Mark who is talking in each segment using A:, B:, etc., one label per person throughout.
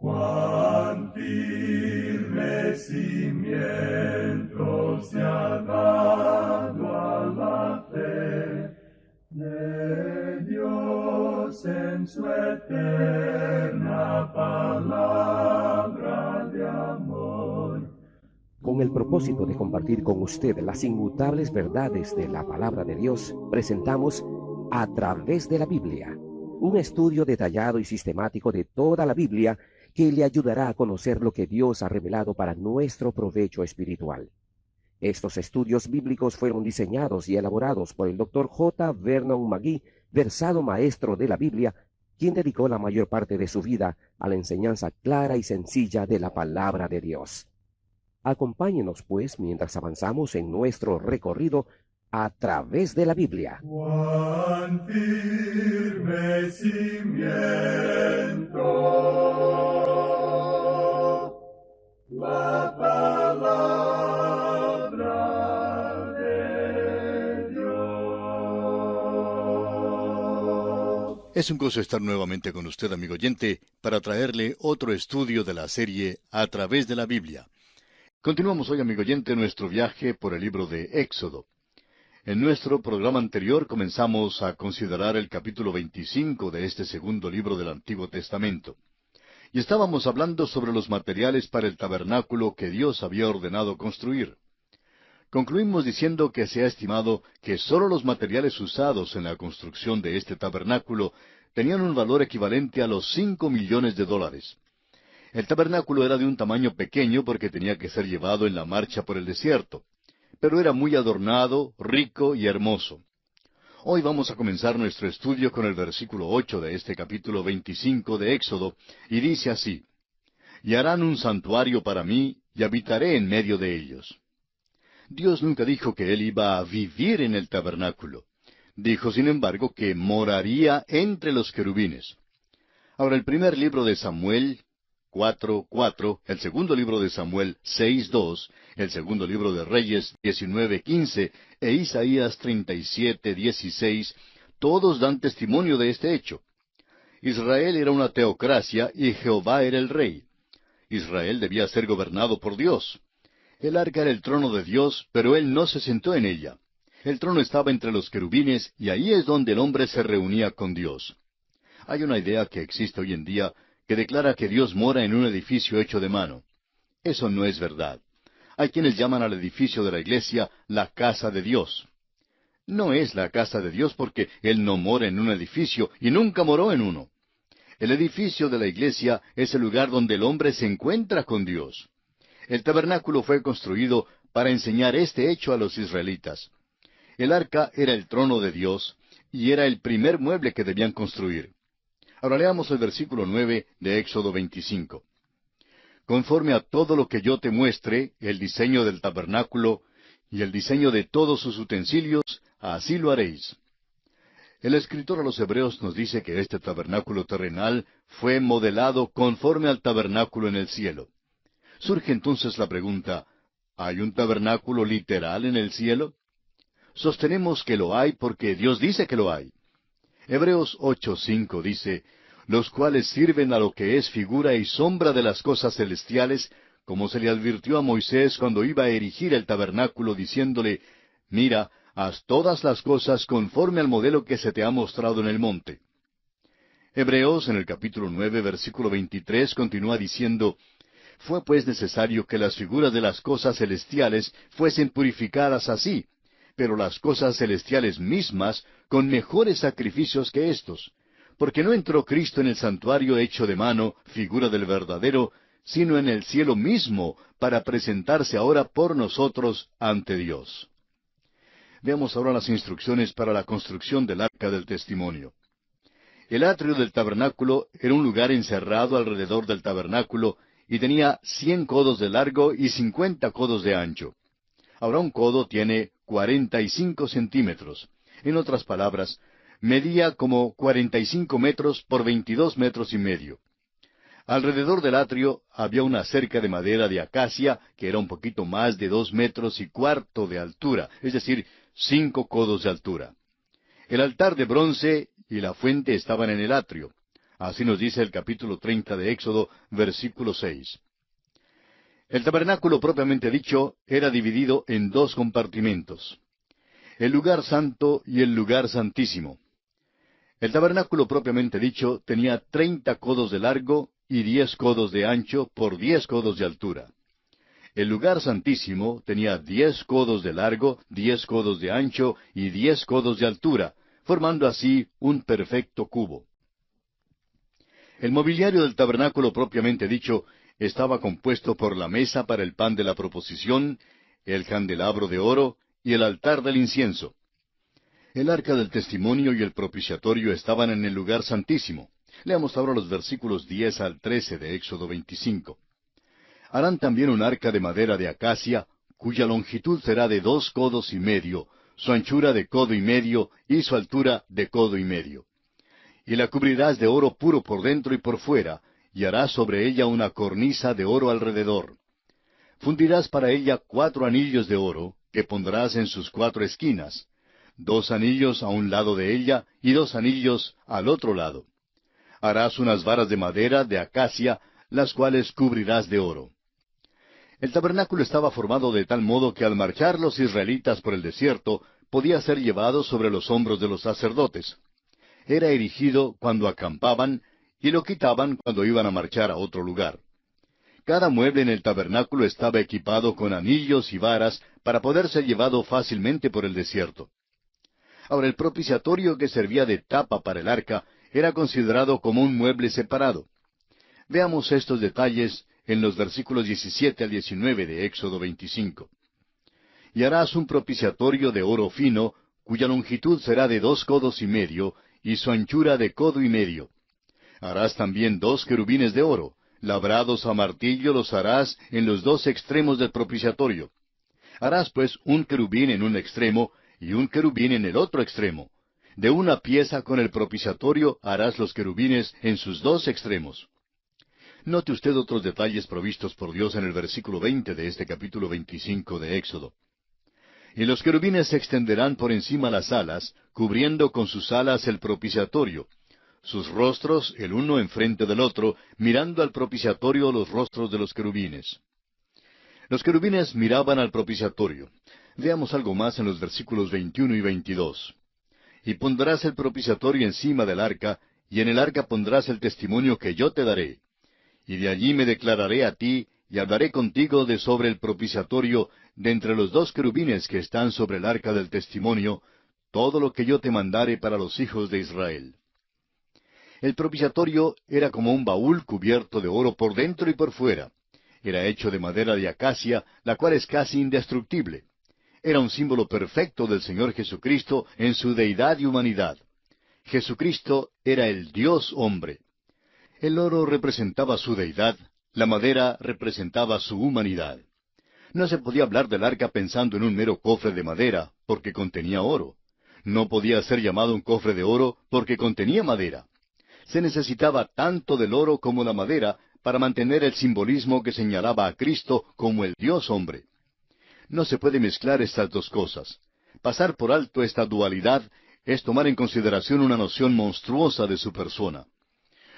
A: Cuán firme cimiento se ha dado a la fe de Dios en su eterna palabra de amor.
B: Con el propósito de compartir con usted las inmutables verdades de la palabra de Dios, presentamos A través de la Biblia, un estudio detallado y sistemático de toda la Biblia que le ayudará a conocer lo que Dios ha revelado para nuestro provecho espiritual. Estos estudios bíblicos fueron diseñados y elaborados por el Dr. J. Vernon McGee, versado maestro de la Biblia, quien dedicó la mayor parte de su vida a la enseñanza clara y sencilla de la palabra de Dios. Acompáñenos, pues, mientras avanzamos en nuestro recorrido a través de la Biblia.
A: Cuán firme cimiento la palabra de Dios.
C: Es un gozo estar nuevamente con usted, amigo oyente, para traerle otro estudio de la serie A través de la Biblia. Continuamos hoy, amigo oyente, nuestro viaje por el libro de Éxodo. En nuestro programa anterior comenzamos a considerar el capítulo 25 de este segundo libro del Antiguo Testamento. Y estábamos hablando sobre los materiales para el tabernáculo que Dios había ordenado construir. Concluimos diciendo que se ha estimado que sólo los materiales usados en la construcción de este tabernáculo tenían un valor equivalente a los $5 millones. El tabernáculo era de un tamaño pequeño porque tenía que ser llevado en la marcha por el desierto, pero era muy adornado, rico y hermoso. Hoy vamos a comenzar nuestro estudio con el versículo 8 de este capítulo 25 de Éxodo, y dice así: «Y harán un santuario para mí, y habitaré en medio de ellos». Dios nunca dijo que Él iba a vivir en el tabernáculo. Dijo, sin embargo, que moraría entre los querubines. Ahora, el primer libro de Samuel 4:4, el segundo libro de Samuel 6:2, el segundo libro de Reyes 19:15 e Isaías 37:16, todos dan testimonio de este hecho. Israel era una teocracia y Jehová era el rey. Israel debía ser gobernado por Dios. El arca era el trono de Dios, pero Él no se sentó en ella. El trono estaba entre los querubines y ahí es donde el hombre se reunía con Dios. Hay una idea que existe hoy en día que declara que Dios mora en un edificio hecho de mano. Eso no es verdad. Hay quienes llaman al edificio de la iglesia la casa de Dios. No es la casa de Dios porque Él no mora en un edificio y nunca moró en uno. El edificio de la iglesia es el lugar donde el hombre se encuentra con Dios. El tabernáculo fue construido para enseñar este hecho a los israelitas. El arca era el trono de Dios y era el primer mueble que debían construir. Ahora leamos el versículo 9 de Éxodo 25. «Conforme a todo lo que yo te muestre, el diseño del tabernáculo y el diseño de todos sus utensilios, así lo haréis». El escritor a los Hebreos nos dice que este tabernáculo terrenal fue modelado conforme al tabernáculo en el cielo. Surge entonces la pregunta, ¿hay un tabernáculo literal en el cielo? Sostenemos que lo hay porque Dios dice que lo hay. Hebreos 8:5 dice, «Los cuales sirven a lo que es figura y sombra de las cosas celestiales, como se le advirtió a Moisés cuando iba a erigir el tabernáculo, diciéndole, mira, haz todas las cosas conforme al modelo que se te ha mostrado en el monte». Hebreos, en el capítulo 9, versículo 23, continúa diciendo, «Fue pues necesario que las figuras de las cosas celestiales fuesen purificadas así, pero las cosas celestiales mismas con mejores sacrificios que éstos, porque no entró Cristo en el santuario hecho de mano, figura del verdadero, sino en el cielo mismo, para presentarse ahora por nosotros ante Dios». Veamos ahora las instrucciones para la construcción del arca del testimonio. El atrio del tabernáculo era un lugar encerrado alrededor del tabernáculo y tenía 100 codos de largo y 50 codos de ancho. Ahora un codo tiene 45 centímetros. En otras palabras, medía como 45 metros por 22 metros y medio. Alrededor del atrio había una cerca de madera de acacia que era un poquito más de 2 metros y cuarto de altura, es decir, 5 codos de altura. El altar de bronce y la fuente estaban en el atrio. Así nos dice el capítulo 30 de Éxodo, versículo 6. El tabernáculo propiamente dicho era dividido en dos compartimentos: el lugar santo y el lugar santísimo. El tabernáculo propiamente dicho tenía 30 codos de largo y 10 codos de ancho por 10 codos de altura. El lugar santísimo tenía 10 codos de largo, 10 codos de ancho y 10 codos de altura, formando así un perfecto cubo. El mobiliario del tabernáculo propiamente dicho estaba compuesto por la mesa para el pan de la proposición, el candelabro de oro y el altar del incienso. El arca del testimonio y el propiciatorio estaban en el lugar santísimo. Leamos ahora los versículos 10 al 13 de Éxodo 25. Harán también un arca de madera de acacia, cuya longitud será de 2 codos y medio, su anchura de codo y medio, y su altura de codo y medio. Y la cubrirás de oro puro por dentro y por fuera, y harás sobre ella una cornisa de oro alrededor. Fundirás para ella 4 anillos de oro, que pondrás en sus 4 esquinas, 2 anillos a un lado de ella, y 2 anillos al otro lado. Harás unas varas de madera de acacia, las cuales cubrirás de oro. El tabernáculo estaba formado de tal modo que al marchar los israelitas por el desierto, podía ser llevado sobre los hombros de los sacerdotes. Era erigido cuando acampaban y lo quitaban cuando iban a marchar a otro lugar. Cada mueble en el tabernáculo estaba equipado con anillos y varas para poder ser llevado fácilmente por el desierto. Ahora, el propiciatorio que servía de tapa para el arca era considerado como un mueble separado. Veamos estos detalles en los versículos 17 al 19 de Éxodo 25. Y harás un propiciatorio de oro fino, cuya longitud será de 2 codos y medio, y su anchura de codo y medio. Harás también 2 querubines de oro, labrados a martillo los harás en los 2 extremos del propiciatorio. Harás pues un querubín en un extremo, y un querubín en el otro extremo. De una pieza con el propiciatorio harás los querubines en sus 2 extremos. Note usted otros detalles provistos por Dios en el versículo 20 de este capítulo 25 de Éxodo. Y los querubines se extenderán por encima las alas, cubriendo con sus alas el propiciatorio, sus rostros el uno enfrente del otro, mirando al propiciatorio los rostros de los querubines. Los querubines miraban al propiciatorio. Veamos algo más en los versículos 21 y 22. Y pondrás el propiciatorio encima del arca, y en el arca pondrás el testimonio que yo te daré. Y de allí me declararé a ti, y hablaré contigo de sobre el propiciatorio, de entre los 2 querubines que están sobre el arca del testimonio, todo lo que yo te mandare para los hijos de Israel. El propiciatorio era como un baúl cubierto de oro por dentro y por fuera. Era hecho de madera de acacia, la cual es casi indestructible. Era un símbolo perfecto del Señor Jesucristo en su deidad y humanidad. Jesucristo era el Dios hombre. El oro representaba su deidad, la madera representaba su humanidad. No se podía hablar del arca pensando en un mero cofre de madera, porque contenía oro. No podía ser llamado un cofre de oro porque contenía madera. Se necesitaba tanto del oro como la madera para mantener el simbolismo que señalaba a Cristo como el Dios hombre. No se puede mezclar estas dos cosas. Pasar por alto esta dualidad es tomar en consideración una noción monstruosa de su persona.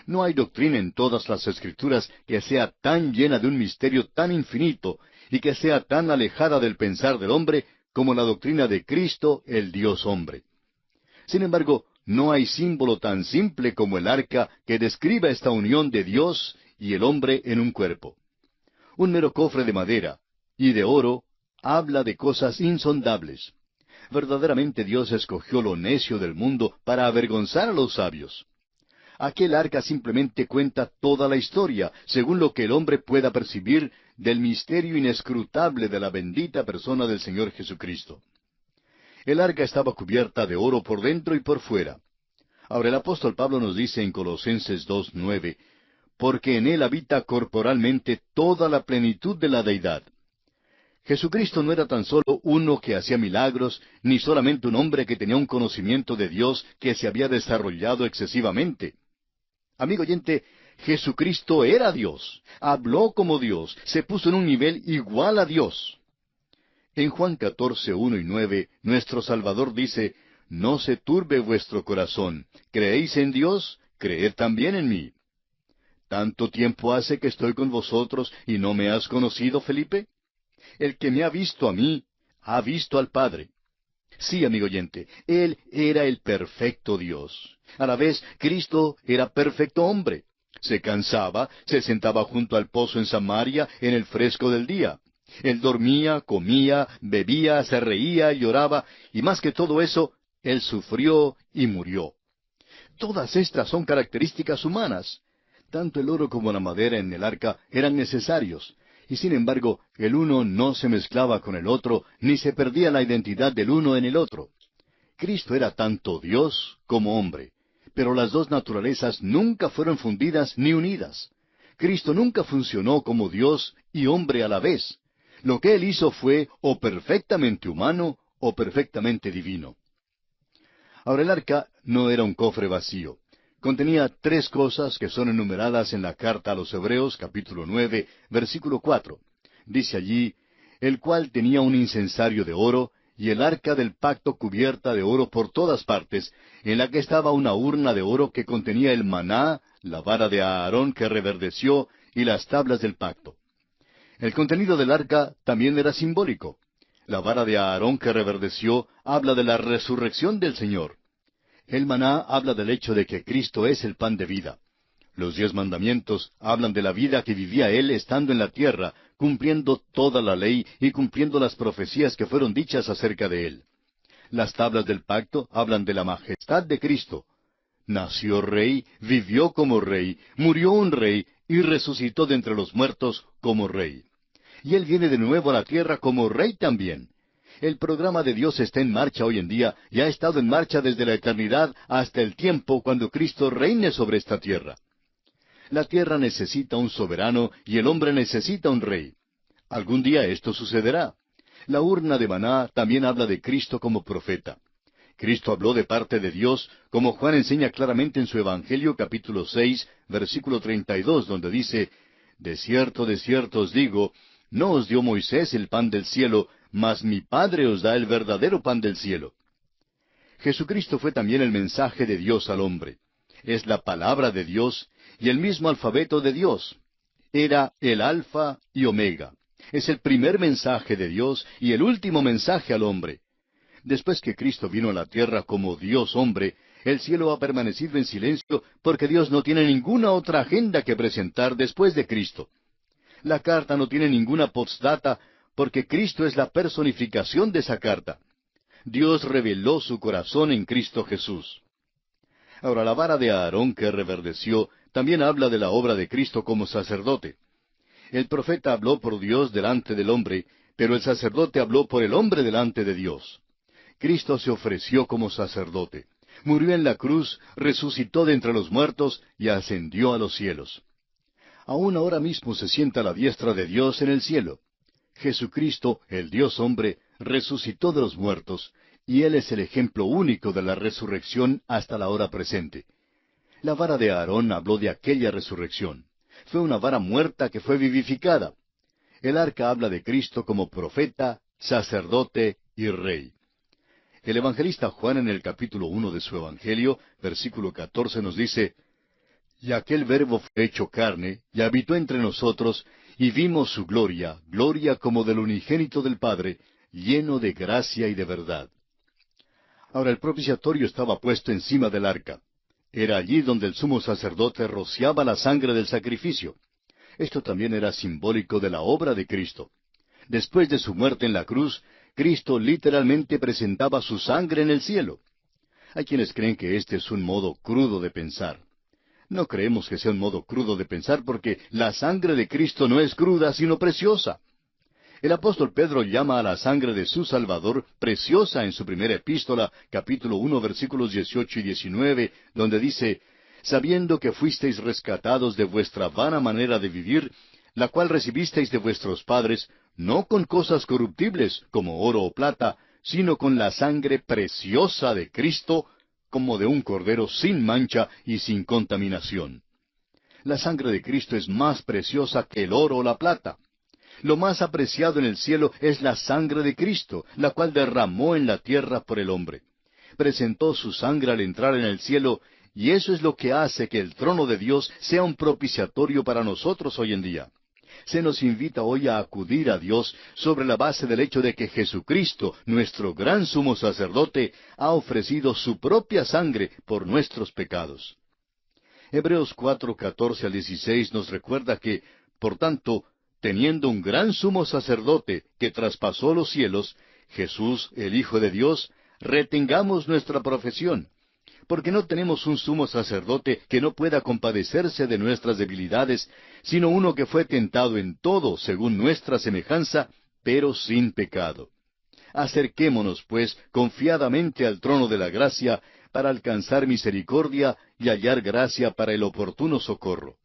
C: No hay doctrina en todas las Escrituras que sea tan llena de un misterio tan infinito y que sea tan alejada del pensar del hombre como la doctrina de Cristo, el Dios hombre. Sin embargo, no hay símbolo tan simple como el arca que describa esta unión de Dios y el hombre en un cuerpo. Un mero cofre de madera y de oro habla de cosas insondables. Verdaderamente Dios escogió lo necio del mundo para avergonzar a los sabios. Aquel arca simplemente cuenta toda la historia, según lo que el hombre pueda percibir del misterio inescrutable de la bendita persona del Señor Jesucristo. El arca estaba cubierta de oro por dentro y por fuera. Ahora el apóstol Pablo nos dice en Colosenses 2:9, porque en él habita corporalmente toda la plenitud de la deidad. Jesucristo no era tan solo uno que hacía milagros, ni solamente un hombre que tenía un conocimiento de Dios que se había desarrollado excesivamente. Amigo oyente, Jesucristo era Dios, habló como Dios, se puso en un nivel igual a Dios. En Juan 14:1 y 9, nuestro Salvador dice, no se turbe vuestro corazón, creéis en Dios, creed también en mí. ¿Tanto tiempo hace que estoy con vosotros y no me has conocido, Felipe? El que me ha visto a mí, ha visto al Padre. Sí, amigo oyente, Él era el perfecto Dios. A la vez, Cristo era perfecto hombre. Se cansaba, se sentaba junto al pozo en Samaria en el fresco del día. Él dormía, comía, bebía, se reía, lloraba, y más que todo eso, Él sufrió y murió. Todas estas son características humanas. Tanto el oro como la madera en el arca eran necesarios, y sin embargo el uno no se mezclaba con el otro, ni se perdía la identidad del uno en el otro. Cristo era tanto Dios como hombre, pero las dos naturalezas nunca fueron fundidas ni unidas. Cristo nunca funcionó como Dios y hombre a la vez. Lo que Él hizo fue o perfectamente humano o perfectamente divino. Ahora el arca no era un cofre vacío. Contenía tres cosas que son enumeradas en la carta a los Hebreos, capítulo 9, versículo 4. Dice allí, el cual tenía un incensario de oro, y el arca del pacto cubierta de oro por todas partes, en la que estaba una urna de oro que contenía el maná, la vara de Aarón que reverdeció, y las tablas del pacto. El contenido del arca también era simbólico. La vara de Aarón que reverdeció habla de la resurrección del Señor. El maná habla del hecho de que Cristo es el pan de vida. Los 10 mandamientos hablan de la vida que vivía Él estando en la tierra, cumpliendo toda la ley y cumpliendo las profecías que fueron dichas acerca de Él. Las tablas del pacto hablan de la majestad de Cristo. Nació rey, vivió como rey, murió un rey y resucitó de entre los muertos como rey. Y Él viene de nuevo a la tierra como rey también. El programa de Dios está en marcha hoy en día y ha estado en marcha desde la eternidad hasta el tiempo cuando Cristo reine sobre esta tierra. La tierra necesita un soberano y el hombre necesita un rey. Algún día esto sucederá. La urna de maná también habla de Cristo como profeta. Cristo habló de parte de Dios, como Juan enseña claramente en su Evangelio capítulo 6, versículo 32, donde dice, de cierto os digo, no os dio Moisés el pan del cielo, mas mi Padre os da el verdadero pan del cielo. Jesucristo fue también el mensaje de Dios al hombre. Es la palabra de Dios y el mismo alfabeto de Dios. Era el Alfa y Omega. Es el primer mensaje de Dios y el último mensaje al hombre. Después que Cristo vino a la tierra como Dios hombre, el cielo ha permanecido en silencio porque Dios no tiene ninguna otra agenda que presentar después de Cristo. La carta no tiene ninguna postdata porque Cristo es la personificación de esa carta. Dios reveló su corazón en Cristo Jesús. Ahora, la vara de Aarón que reverdeció también habla de la obra de Cristo como sacerdote. El profeta habló por Dios delante del hombre, pero el sacerdote habló por el hombre delante de Dios. Cristo se ofreció como sacerdote. Murió en la cruz, resucitó de entre los muertos y ascendió a los cielos. Aún ahora mismo se sienta a la diestra de Dios en el cielo. Jesucristo, el Dios hombre, resucitó de los muertos, y Él es el ejemplo único de la resurrección hasta la hora presente. La vara de Aarón habló de aquella resurrección. Fue una vara muerta que fue vivificada. El arca habla de Cristo como profeta, sacerdote y rey. El evangelista Juan en el capítulo 1 de su Evangelio, versículo 14 nos dice, y aquel Verbo fue hecho carne, y habitó entre nosotros, y vimos su gloria, gloria como del unigénito del Padre, lleno de gracia y de verdad. Ahora el propiciatorio estaba puesto encima del arca. Era allí donde el sumo sacerdote rociaba la sangre del sacrificio. Esto también era simbólico de la obra de Cristo. Después de su muerte en la cruz, Cristo literalmente presentaba su sangre en el cielo. Hay quienes creen que este es un modo crudo de pensar. No creemos que sea un modo crudo de pensar porque la sangre de Cristo no es cruda, sino preciosa. El apóstol Pedro llama a la sangre de su Salvador preciosa en su primera epístola, capítulo 1, versículos 18 y 19, donde dice, sabiendo que fuisteis rescatados de vuestra vana manera de vivir, la cual recibisteis de vuestros padres, no con cosas corruptibles, como oro o plata, sino con la sangre preciosa de Cristo, como de un cordero sin mancha y sin contaminación. La sangre de Cristo es más preciosa que el oro o la plata. Lo más apreciado en el cielo es la sangre de Cristo, la cual derramó en la tierra por el hombre. Presentó su sangre al entrar en el cielo, Y eso es lo que hace que el trono de Dios sea un propiciatorio para nosotros hoy en día. Se nos invita hoy a acudir a Dios sobre la base del hecho de que Jesucristo, nuestro gran sumo sacerdote, ha ofrecido su propia sangre por nuestros pecados. Hebreos 4:14 al 16 nos recuerda que, por tanto, teniendo un gran sumo sacerdote que traspasó los cielos, Jesús, el Hijo de Dios, retengamos nuestra profesión, porque no tenemos un sumo sacerdote que no pueda compadecerse de nuestras debilidades, sino uno que fue tentado en todo según nuestra semejanza, pero sin pecado. Acerquémonos, pues, confiadamente al trono de la gracia, para alcanzar misericordia y hallar gracia para el oportuno socorro.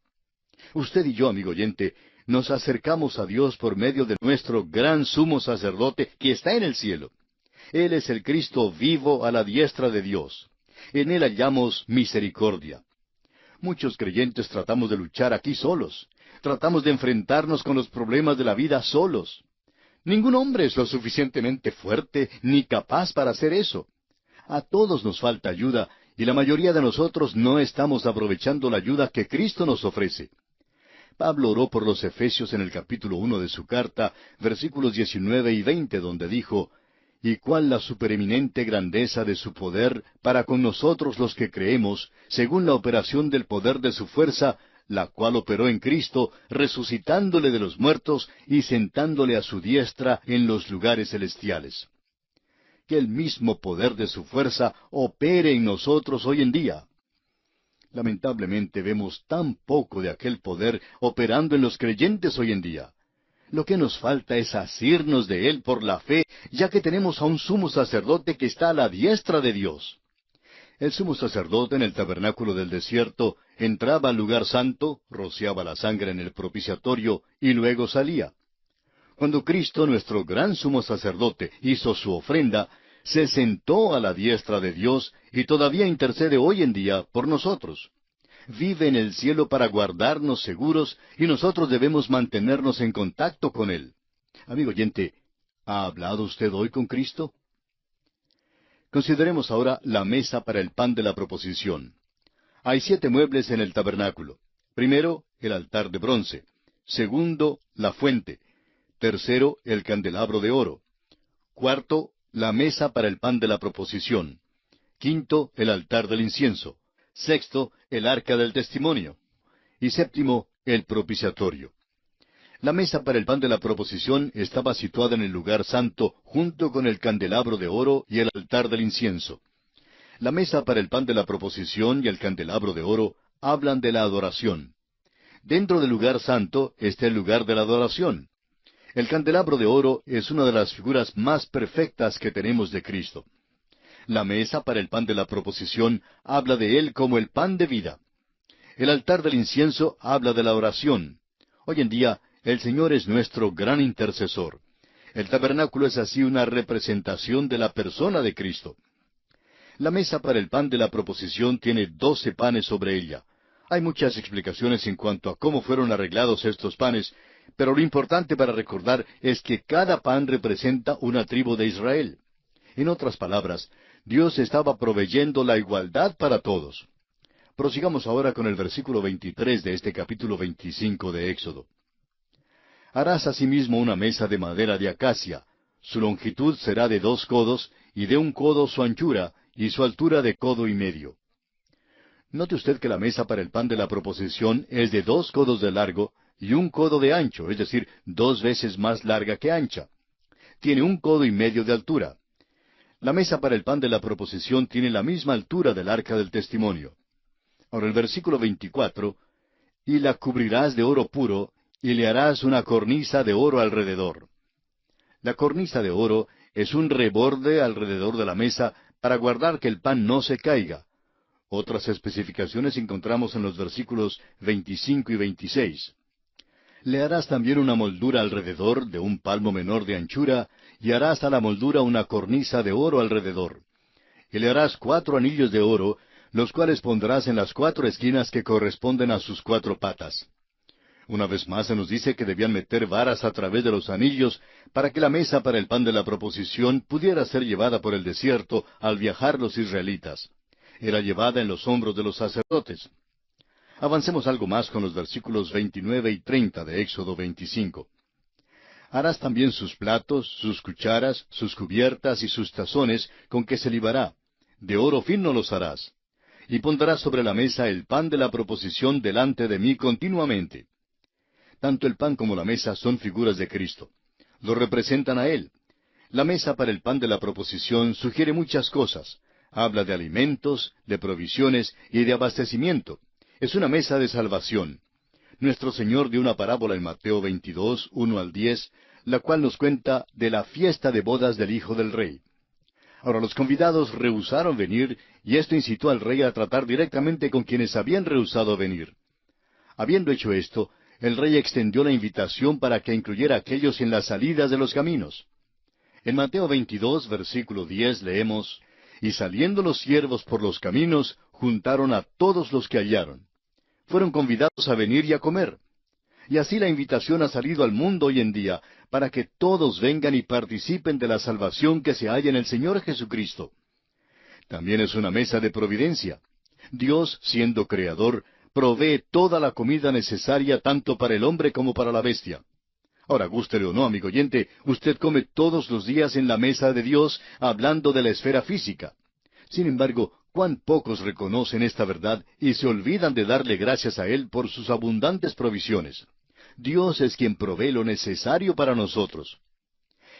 C: Usted y yo, amigo oyente, nos acercamos a Dios por medio de nuestro gran sumo sacerdote que está en el cielo. Él es el Cristo vivo a la diestra de Dios. En Él hallamos misericordia. Muchos creyentes tratamos de luchar aquí solos. Tratamos de enfrentarnos con los problemas de la vida solos. Ningún hombre es lo suficientemente fuerte ni capaz para hacer eso. A todos nos falta ayuda, y la mayoría de nosotros no estamos aprovechando la ayuda que Cristo nos ofrece. Pablo oró por los Efesios en el capítulo 1 de su carta, versículos 19 y 20, donde dijo, «Y cuál la supereminente grandeza de su poder para con nosotros los que creemos, según la operación del poder de su fuerza, la cual operó en Cristo, resucitándole de los muertos y sentándole a su diestra en los lugares celestiales». Que el mismo poder de su fuerza opere en nosotros hoy en día. Lamentablemente vemos tan poco de aquel poder operando en los creyentes hoy en día. Lo que nos falta es asirnos de Él por la fe, ya que tenemos a un sumo sacerdote que está a la diestra de Dios. El sumo sacerdote en el tabernáculo del desierto entraba al lugar santo, rociaba la sangre en el propiciatorio y luego salía. Cuando Cristo, nuestro gran sumo sacerdote, hizo su ofrenda, se sentó a la diestra de Dios y todavía intercede hoy en día por nosotros. Vive en el cielo para guardarnos seguros y nosotros debemos mantenernos en contacto con Él. Amigo oyente, ¿ha hablado usted hoy con Cristo? Consideremos ahora la mesa para el pan de la proposición. Hay 7 muebles en el tabernáculo. Primero, el altar de bronce. Segundo, la fuente. Tercero, el candelabro de oro. Cuarto, la mesa para el pan de la proposición. Quinto, el altar del incienso. Sexto, el arca del testimonio. Y séptimo, el propiciatorio. La mesa para el pan de la proposición estaba situada en el lugar santo junto con el candelabro de oro y el altar del incienso. La mesa para el pan de la proposición y el candelabro de oro hablan de la adoración. Dentro del lugar santo está el lugar de la adoración. El candelabro de oro es una de las figuras más perfectas que tenemos de Cristo. La mesa para el pan de la proposición habla de Él como el pan de vida. El altar del incienso habla de la oración. Hoy en día, el Señor es nuestro gran intercesor. El tabernáculo es así una representación de la persona de Cristo. La mesa para el pan de la proposición tiene 12 panes sobre ella. Hay muchas explicaciones en cuanto a cómo fueron arreglados estos panes, pero lo importante para recordar es que cada pan representa una tribu de Israel. En otras palabras, Dios estaba proveyendo la igualdad para todos. Prosigamos ahora con el versículo 23 de este capítulo 25 de Éxodo. Harás asimismo una mesa de madera de acacia. Su longitud será de 2 codos, y de 1 codo su anchura, y su altura de codo y medio. Note usted que la mesa para el pan de la proposición es de 2 codos de largo y 1 codo de ancho, es decir, 2 veces más larga que ancha. Tiene 1 codo y medio de altura. La mesa para el pan de la proposición tiene la misma altura del arca del testimonio. Ahora el versículo 24, y la cubrirás de oro puro, y le harás una cornisa de oro alrededor. La cornisa de oro es un reborde alrededor de la mesa para guardar que el pan no se caiga. Otras especificaciones encontramos en los versículos 25 y 26. Le harás también una moldura alrededor de 1 palmo menor de anchura, y harás a la moldura una cornisa de oro alrededor. Y le harás 4 anillos de oro, los cuales pondrás en las 4 esquinas que corresponden a sus 4 patas. Una vez más se nos dice que debían meter varas a través de los anillos para que la mesa para el pan de la proposición pudiera ser llevada por el desierto al viajar los israelitas. era llevada en los hombros de los sacerdotes. Avancemos algo más con los versículos 29 y 30 de Éxodo 25. Harás también sus platos, sus cucharas, sus cubiertas y sus tazones con que se libará. De oro fino los harás. Y pondrás sobre la mesa el pan de la proposición delante de mí continuamente. Tanto el pan como la mesa son figuras de Cristo. Lo representan a Él. La mesa para el pan de la proposición sugiere muchas cosas. Habla de alimentos, de provisiones y de abastecimiento. Es una mesa de salvación. Nuestro Señor dio una parábola en Mateo 22, 1 al 10, la cual nos cuenta de la fiesta de bodas del Hijo del Rey. Ahora los convidados rehusaron venir, y esto incitó al rey a tratar directamente con quienes habían rehusado venir. Habiendo hecho esto, el rey extendió la invitación para que incluyera a aquellos en las salidas de los caminos. En Mateo 22, versículo 10, leemos, «Y saliendo los siervos por los caminos, juntaron a todos los que hallaron». Fueron convidados a venir y a comer. Y así la invitación ha salido al mundo hoy en día, para que todos vengan y participen de la salvación que se halla en el Señor Jesucristo. También es una mesa de providencia. Dios, siendo creador, provee toda la comida necesaria tanto para el hombre como para la bestia. Ahora, gústele o no, amigo oyente, usted come todos los días en la mesa de Dios, hablando de la esfera física. Sin embargo, cuán pocos reconocen esta verdad y se olvidan de darle gracias a Él por sus abundantes provisiones. Dios es quien provee lo necesario para nosotros.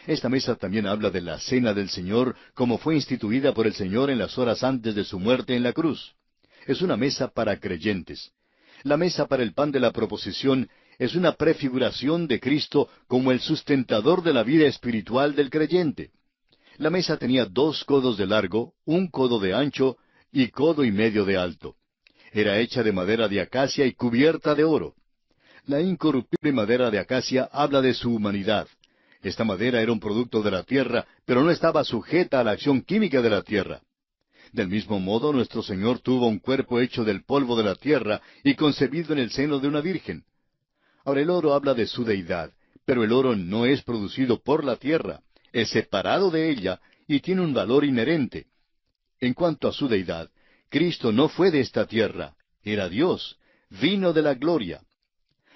C: Esta mesa también habla de la cena del Señor, como fue instituida por el Señor en las horas antes de su muerte en la cruz. Es una mesa para creyentes. La mesa para el pan de la proposición es una prefiguración de Cristo como el sustentador de la vida espiritual del creyente. La mesa tenía 2 codos de largo, 1 codo de ancho y 1,5 codos de alto. Era hecha de madera de acacia y cubierta de oro. La incorruptible madera de acacia habla de su humanidad. Esta madera era un producto de la tierra, pero no estaba sujeta a la acción química de la tierra. Del mismo modo, nuestro Señor tuvo un cuerpo hecho del polvo de la tierra y concebido en el seno de una virgen. Ahora, el oro habla de su deidad, pero el oro no es producido por la tierra, es separado de ella y tiene un valor inherente. En cuanto a su deidad, Cristo no fue de esta tierra, era Dios, vino de la gloria.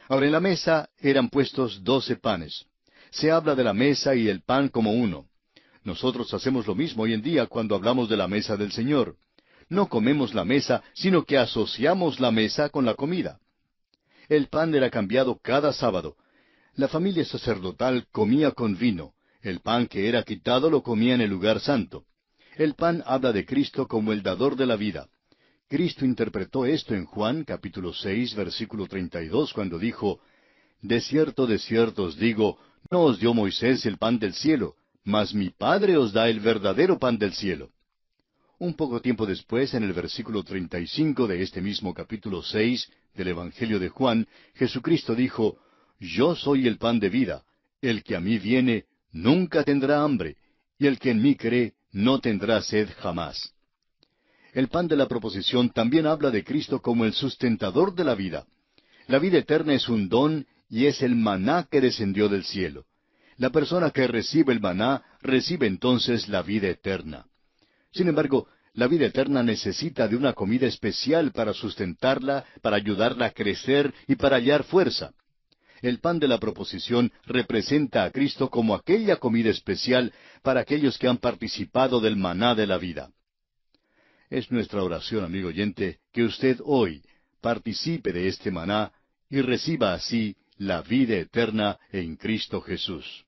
C: Ahora en la mesa eran puestos 12 panes. Se habla de la mesa y el pan como uno. Nosotros hacemos lo mismo hoy en día cuando hablamos de la mesa del Señor. No comemos la mesa, sino que asociamos la mesa con la comida. El pan era cambiado cada sábado. La familia sacerdotal comía con vino. El pan que era quitado lo comía en el lugar santo. El pan habla de Cristo como el dador de la vida. Cristo interpretó esto en Juan capítulo 6, versículo 32, cuando dijo, de cierto os digo, no os dio Moisés el pan del cielo, mas mi Padre os da el verdadero pan del cielo». Un poco tiempo después, en el versículo 35 de este mismo capítulo 6 del Evangelio de Juan, Jesucristo dijo, «Yo soy el pan de vida. El que a mí viene nunca tendrá hambre, y el que en mí cree no tendrá sed jamás». El pan de la proposición también habla de Cristo como el sustentador de la vida. La vida eterna es un don y es el maná que descendió del cielo. La persona que recibe el maná recibe entonces la vida eterna. Sin embargo, la vida eterna necesita de una comida especial para sustentarla, para ayudarla a crecer y para hallar fuerza. El pan de la proposición representa a Cristo como aquella comida especial para aquellos que han participado del maná de la vida. Es nuestra oración, amigo oyente, que usted hoy participe de este maná y reciba así la vida eterna en Cristo Jesús.